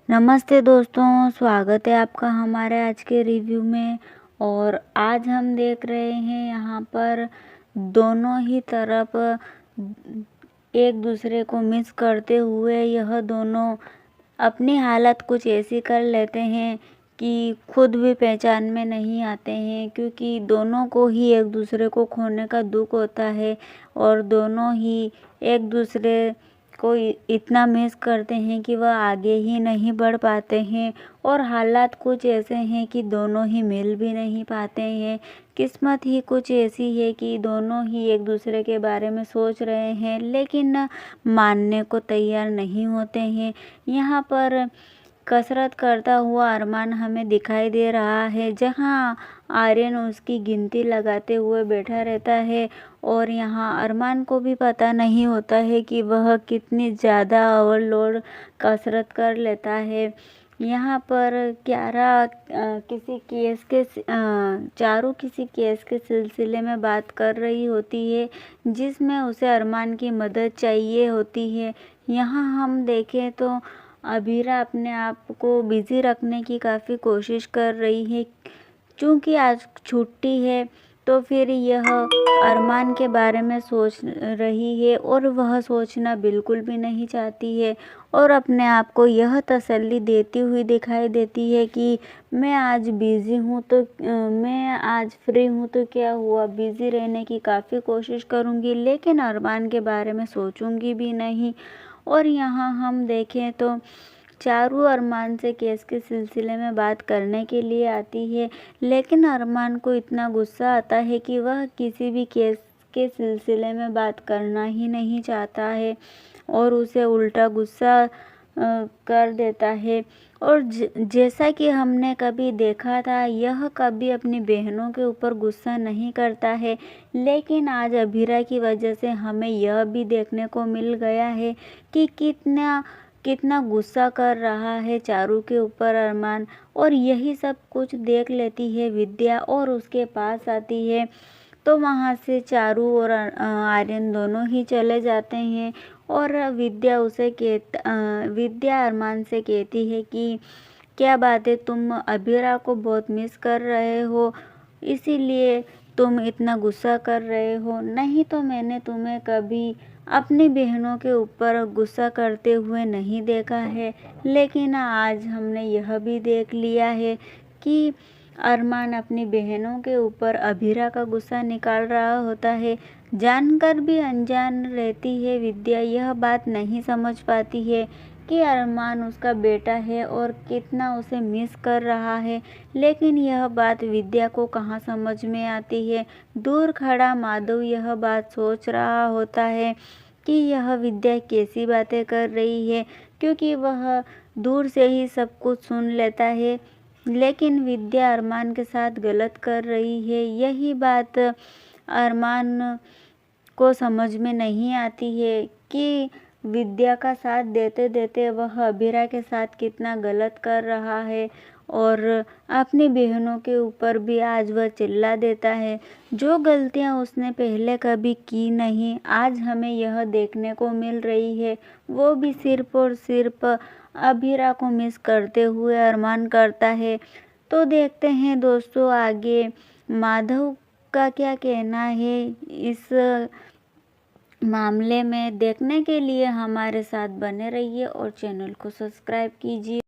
नमस्ते दोस्तों, स्वागत है आपका हमारे आज के रिव्यू में। और आज हम देख रहे हैं यहाँ पर दोनों ही तरफ एक दूसरे को मिस करते हुए यह दोनों अपनी हालत कुछ ऐसी कर लेते हैं कि खुद भी पहचान में नहीं आते हैं, क्योंकि दोनों को ही एक दूसरे को खोने का दुख होता है और दोनों ही एक दूसरे को इतना मिस करते हैं कि वह आगे ही नहीं बढ़ पाते हैं। और हालात कुछ ऐसे हैं कि दोनों ही मिल भी नहीं पाते हैं। किस्मत ही कुछ ऐसी है कि दोनों ही एक दूसरे के बारे में सोच रहे हैं लेकिन मानने को तैयार नहीं होते हैं। यहाँ पर कसरत करता हुआ अरमान हमें दिखाई दे रहा है, जहाँ आर्यन उसकी गिनती लगाते हुए बैठा रहता है। और यहाँ अरमान को भी पता नहीं होता है कि वह कितनी ज़्यादा ओवरलोड कसरत कर लेता है। यहाँ पर चारू किसी केस के सिलसिले में बात कर रही होती है, जिसमें उसे अरमान की मदद चाहिए होती है। यहाँ हम देखें तो अबीरा अपने आप को बिज़ी रखने की काफ़ी कोशिश कर रही है, क्योंकि आज छुट्टी है तो फिर यह अरमान के बारे में सोच रही है और वह सोचना बिल्कुल भी नहीं चाहती है और अपने आप को यह तसल्ली देती हुई दिखाई देती है कि मैं आज बिज़ी हूँ तो मैं आज फ्री हूँ तो क्या हुआ, बिज़ी रहने की काफ़ी कोशिश करूँगी लेकिन अरमान के बारे में सोचूंगी भी नहीं। और यहाँ हम देखें तो चारू अरमान से केस के सिलसिले में बात करने के लिए आती है, लेकिन अरमान को इतना गुस्सा आता है कि वह किसी भी केस के सिलसिले में बात करना ही नहीं चाहता है और उसे उल्टा गुस्सा कर देता है। और जैसा कि हमने कभी देखा था, यह कभी अपनी बहनों के ऊपर गुस्सा नहीं करता है, लेकिन आज अबीरा की वजह से हमें यह भी देखने को मिल गया है कि कितना गुस्सा कर रहा है चारू के ऊपर अरमान। और यही सब कुछ देख लेती है विद्या और उसके पास आती है, तो वहाँ से चारू और आर्यन दोनों ही चले जाते हैं। और विद्या अरमान से कहती है कि क्या बात है, तुम अबीरा को बहुत मिस कर रहे हो, इसीलिए तुम इतना गुस्सा कर रहे हो, नहीं तो मैंने तुम्हें कभी अपनी बहनों के ऊपर गुस्सा करते हुए नहीं देखा है। लेकिन आज हमने यह भी देख लिया है कि अरमान अपनी बहनों के ऊपर अबीरा का गुस्सा निकाल रहा होता है। जानकर भी अनजान रहती है विद्या, यह बात नहीं समझ पाती है कि अरमान उसका बेटा है और कितना उसे मिस कर रहा है, लेकिन यह बात विद्या को कहाँ समझ में आती है। दूर खड़ा माधव यह बात सोच रहा होता है कि यह विद्या कैसी बातें कर रही है, क्योंकि वह दूर से ही सब कुछ सुन लेता है। लेकिन विद्या अरमान के साथ गलत कर रही है, यही बात अरमान को समझ में नहीं आती है कि विद्या का साथ देते देते वह अबीरा के साथ कितना गलत कर रहा है और अपनी बहनों के ऊपर भी आज वह चिल्ला देता है। जो गलतियां उसने पहले कभी की नहीं, आज हमें यह देखने को मिल रही है, वो भी सिर्फ और सिर्फ अबीरा को मिस करते हुए अरमान करता है। तो देखते हैं दोस्तों आगे माधव का क्या कहना है इस मामले में। देखने के लिए हमारे साथ बने रहिए और चैनल को सब्सक्राइब कीजिए।